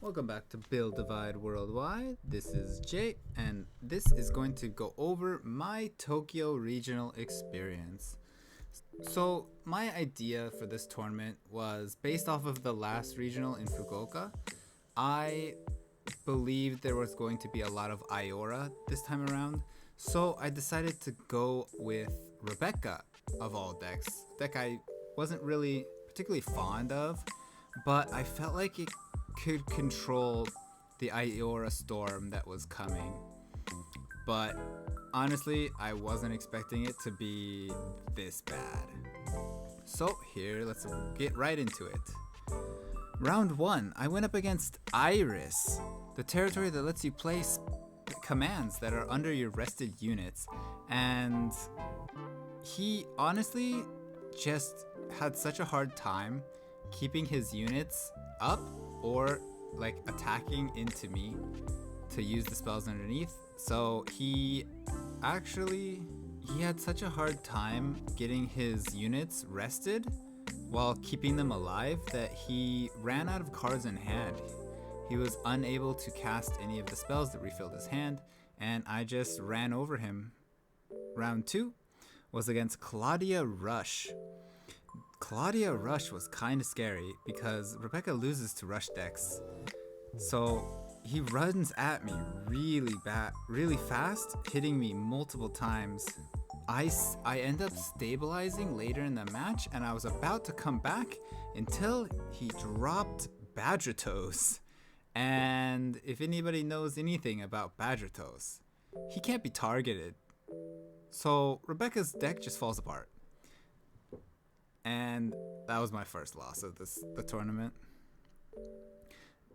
Welcome back to Build Divide Worldwide. This is Jay, and this is going to go over my Tokyo regional experience. So, my idea for this tournament was based off of the last regional in Fukuoka. I believed there was going to be a lot of Iora this time around, so I decided to go with Rebecca of all decks. Deck I wasn't really particularly fond of, but I felt like it could control the Iora storm that was coming. But honestly, I wasn't expecting it to be this bad. So here, let's get right into it. Round 1, I went up against Iris, the territory that lets you place commands that are under your rested units, and he honestly just had such a hard time keeping his units up or like attacking into me to use the spells underneath. So he had such a hard time getting his units rested while keeping them alive that he ran out of cards in hand. He was unable to cast any of the spells that refilled his hand, and I just ran over him. Round 2 was against Claudia Rush. Claudia Rush was kind of scary because Rebecca loses to Rush decks. So he runs at me really fast, hitting me multiple times. I end up stabilizing later in the match, and I was about to come back until he dropped Badger Toes. And if anybody knows anything about Badger Toes, he can't be targeted. So Rebecca's deck just falls apart. And that was my first loss of the tournament.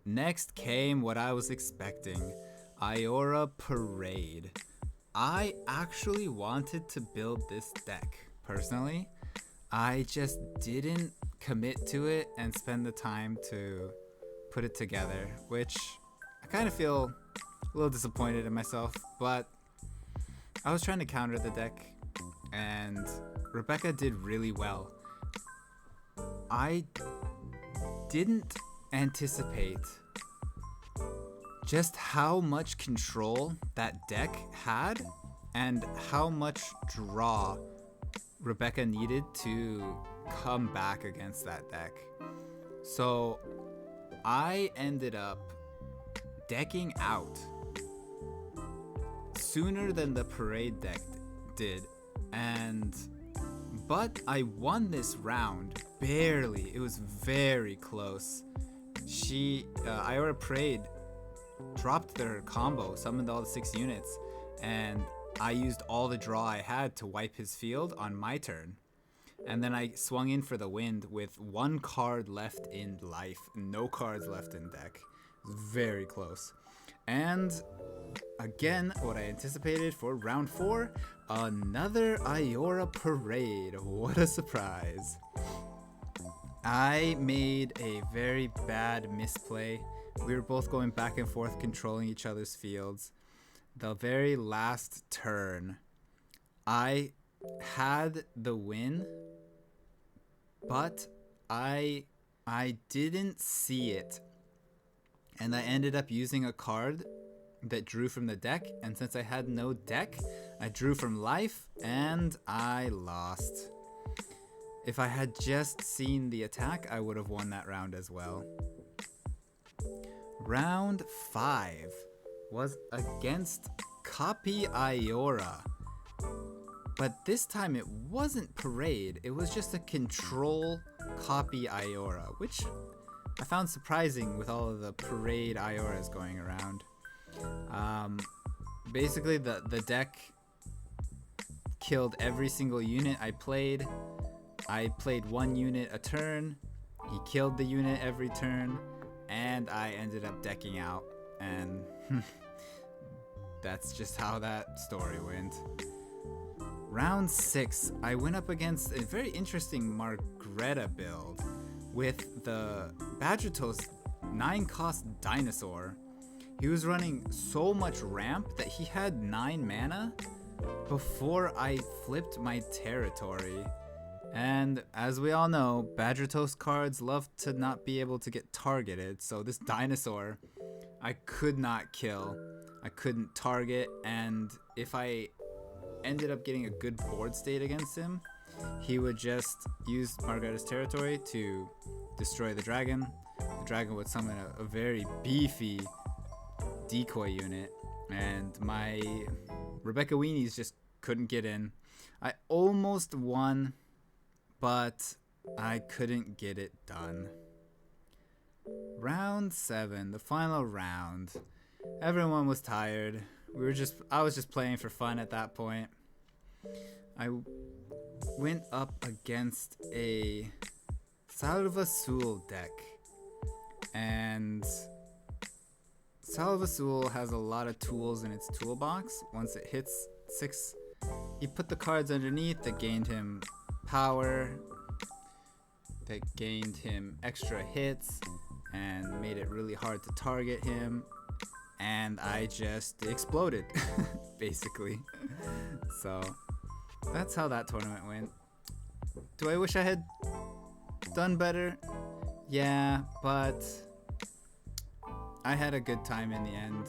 Next came what I was expecting, Iora Parade. I actually wanted to build this deck, personally. I just didn't commit to it and spend the time to put it together, which I kind of feel a little disappointed in myself, but I was trying to counter the deck, and Rebecca did really well. I didn't anticipate just how much control that deck had and how much draw Rebecca needed to come back against that deck. So I ended up decking out sooner than the Parade deck did, but I won this round barely. It was very close. Iora Parade dropped their combo, summoned all the 6 units, and I used all the draw I had to wipe his field on my turn. And then I swung in for the wind with 1 card left in life, no cards left in deck. It was very close. And again, what I anticipated for round 4, another Iora Parade. What a surprise. I made a very bad misplay. We were both going back and forth controlling each other's fields. The very last turn, I had the win, but I didn't see it. And I ended up using a card that drew from the deck, and since I had no deck, I drew from life, and I lost. If I had just seen the attack, I would have won that round as well. Round 5 was against Copy Iora. But this time it wasn't Parade, it was just a control Copy Iora, which I found surprising with all of the Parade Ioras going around. Basically the deck killed every single unit I played. I played 1 unit a turn, he killed the unit every turn, and I ended up decking out, and that's just how that story went. Round 6, I went up against a very interesting Margreta build with the Badger Toast 9-cost dinosaur. He was running so much ramp that he had 9 mana before I flipped my territory. And as we all know, Badger Toast cards love to not be able to get targeted, so this dinosaur I could not kill. I couldn't target, and if I ended up getting a good board state against him, he would just use Margareta's territory to destroy the dragon. The dragon would summon a very beefy decoy unit, and my Rebecca Weenies just couldn't get in. I almost won, but I couldn't get it done. Round 7, the final round. Everyone was tired. I was just playing for fun at that point. I went up against a Salvasul deck, and Salvasul has a lot of tools in its toolbox. Once it hits 6, he put the cards underneath that gained him power, that gained him extra hits, and made it really hard to target him. And I just exploded, basically. So that's how that tournament went. Do I wish I had done better? Yeah, but I had a good time in the end,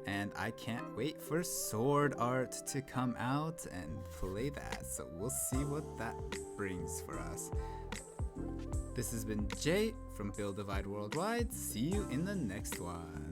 and I can't wait for Sword Art to come out and play that. So we'll see what that brings for us. This has been Jay from Build Divide Worldwide. See you in the next one.